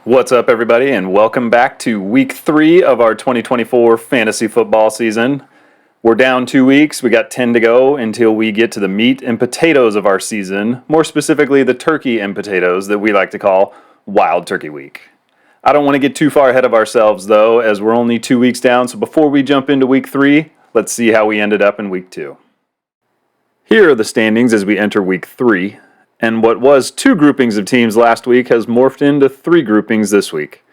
What's up, everybody, and welcome back to week 3 of our 2024 fantasy football season. We're down 2 weeks. We got 10 to go until we get to the meat and potatoes of our season, more specifically the turkey and potatoes that we like to call Wild Turkey Week. I don't want to get too far ahead of ourselves, though, as we're only 2 weeks down, so before we jump into week 3, let's see how we ended up in week 2. Here are the standings as we enter week 3. And what was 2 groupings of teams last week has morphed into 3 groupings this week.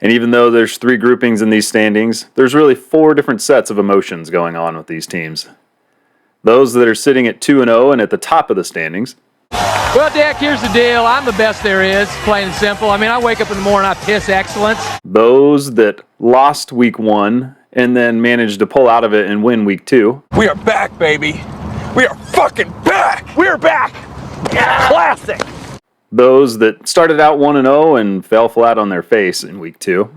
And even though there's 3 groupings in these standings, there's really 4 different sets of emotions going on with these teams. Those that are sitting at 2-0 and at the top of the standings. Well, Dick, here's the deal. I'm the best there is, plain and simple. I mean, I wake up in the morning, I piss excellence. Those that lost week 1 and then managed to pull out of it and win week 2. We are back, baby. We are fucking back. We're back. Classic. Those that started out 1-0 and fell flat on their face in week 2.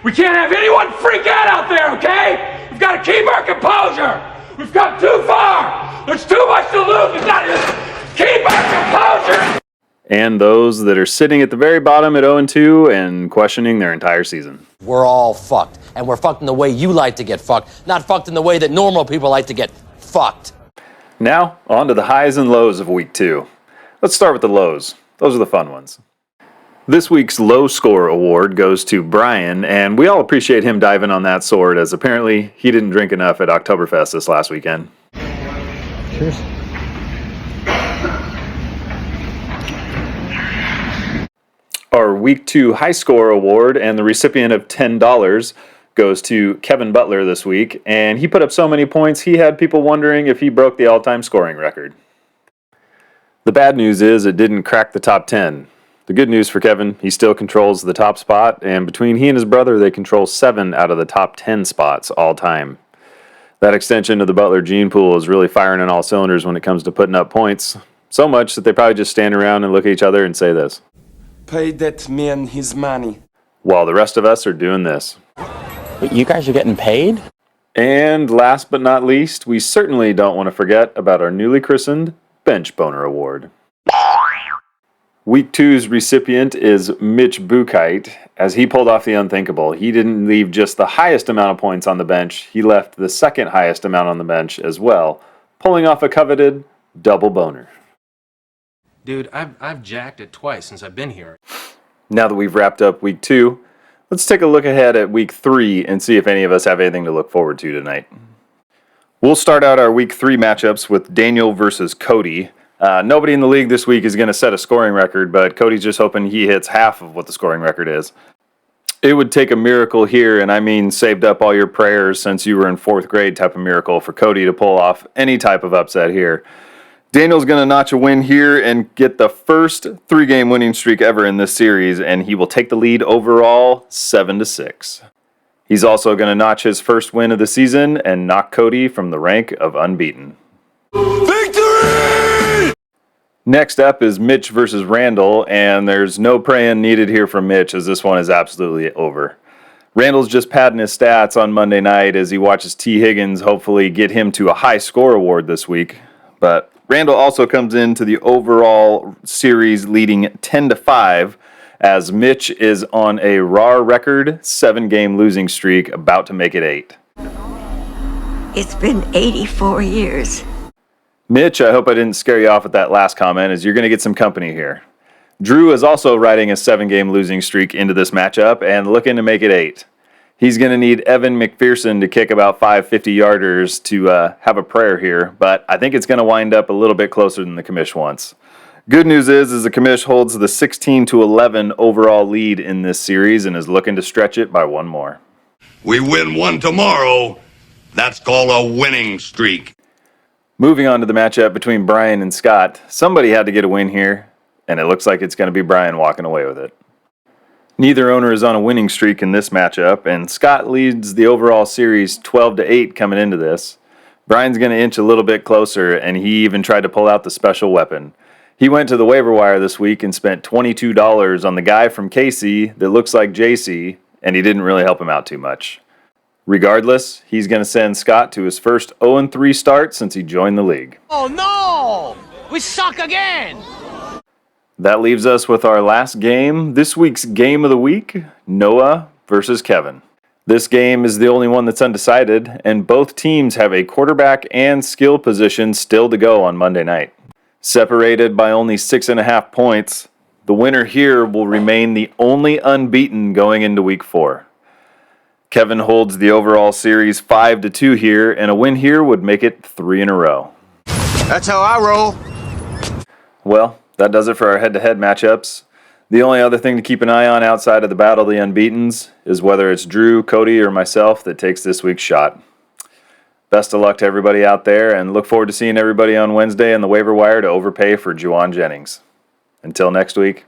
We can't have anyone freak out there, okay? We've got to keep our composure. We've come too far. There's too much to lose. We've got to just keep our composure. And those that are sitting at the very bottom at 0-2 and questioning their entire season. We're all fucked. And we're fucked in the way you like to get fucked, not fucked in the way that normal people like to get fucked. Now, on to the highs and lows of week 2. Let's start with the lows. Those are the fun ones. This week's low score award goes to Brian, and we all appreciate him diving on that sword, as apparently he didn't drink enough at Oktoberfest this last weekend. Cheers. Our week 2 high score award and the recipient of $10 goes to Kevin Butler this week, and he put up so many points he had people wondering if he broke the all-time scoring record. The bad news is it didn't crack the top 10. The good news for Kevin, he still controls the top spot, and between he and his brother, they control 7 out of the top 10 spots all time. That extension of the Butler gene pool is really firing on all cylinders when it comes to putting up points, so much that they probably just stand around and look at each other and say this. Pay that man his money. While the rest of us are doing this. You guys are getting paid? And last but not least, we certainly don't want to forget about our newly christened Bench Boner Award. Week 2's recipient is Mitch Buchheit, as he pulled off the unthinkable. He didn't leave just the highest amount of points on the bench, he left the second highest amount on the bench as well, pulling off a coveted double boner. Dude, I've jacked it twice since I've been here. Now that we've wrapped up week 2, let's take a look ahead at week 3 and see if any of us have anything to look forward to tonight. We'll start out our week 3 matchups with Daniel versus Cody. Nobody in the league this week is going to set a scoring record, but Cody's just hoping he hits half of what the scoring record is. It would take a miracle here, and I mean saved up all your prayers since you were in 4th grade type of miracle for Cody to pull off any type of upset here. Daniel's going to notch a win here and get the first 3-game winning streak ever in this series, and he will take the lead overall 7-6. He's also going to notch his first win of the season and knock Cody from the rank of unbeaten. Victory! Next up is Mitch versus Randall, and there's no praying needed here from Mitch, as this one is absolutely over. Randall's just padding his stats on Monday night as he watches T. Higgins hopefully get him to a high score award this week, but Randall also comes into the overall series leading 10-5, as Mitch is on a raw record 7-game losing streak, about to make it 8. It's been 84 years. Mitch, I hope I didn't scare you off with that last comment, as you're going to get some company here. Drew is also riding a 7-game losing streak into this matchup and looking to make it 8. He's going to need Evan McPherson to kick about 5 50-yarders to have a prayer here, but I think it's going to wind up a little bit closer than the commish wants. Good news is the commish holds the 16-11 overall lead in this series and is looking to stretch it by 1 more. We win 1 tomorrow. That's called a winning streak. Moving on to the matchup between Brian and Scott, somebody had to get a win here, and it looks like it's going to be Brian walking away with it. Neither owner is on a winning streak in this matchup, and Scott leads the overall series 12-8 coming into this. Brian's going to inch a little bit closer, and he even tried to pull out the special weapon. He went to the waiver wire this week and spent $22 on the guy from KC that looks like JC, and he didn't really help him out too much. Regardless, he's going to send Scott to his first 0-3 start since he joined the league. Oh no! We suck again! That leaves us with our last game, this week's game of the week, Noah versus Kevin. This game is the only one that's undecided, and both teams have a quarterback and skill position still to go on Monday night. Separated by only 6.5 points, the winner here will remain the only unbeaten going into week 4. Kevin holds the overall series 5-2 here, and a win here would make it 3 in a row. That's how I roll. Well, that does it for our head-to-head matchups. The only other thing to keep an eye on outside of the Battle of the Unbeatens is whether it's Drew, Cody, or myself that takes this week's shot. Best of luck to everybody out there, and look forward to seeing everybody on Wednesday on the waiver wire to overpay for Juwan Jennings. Until next week.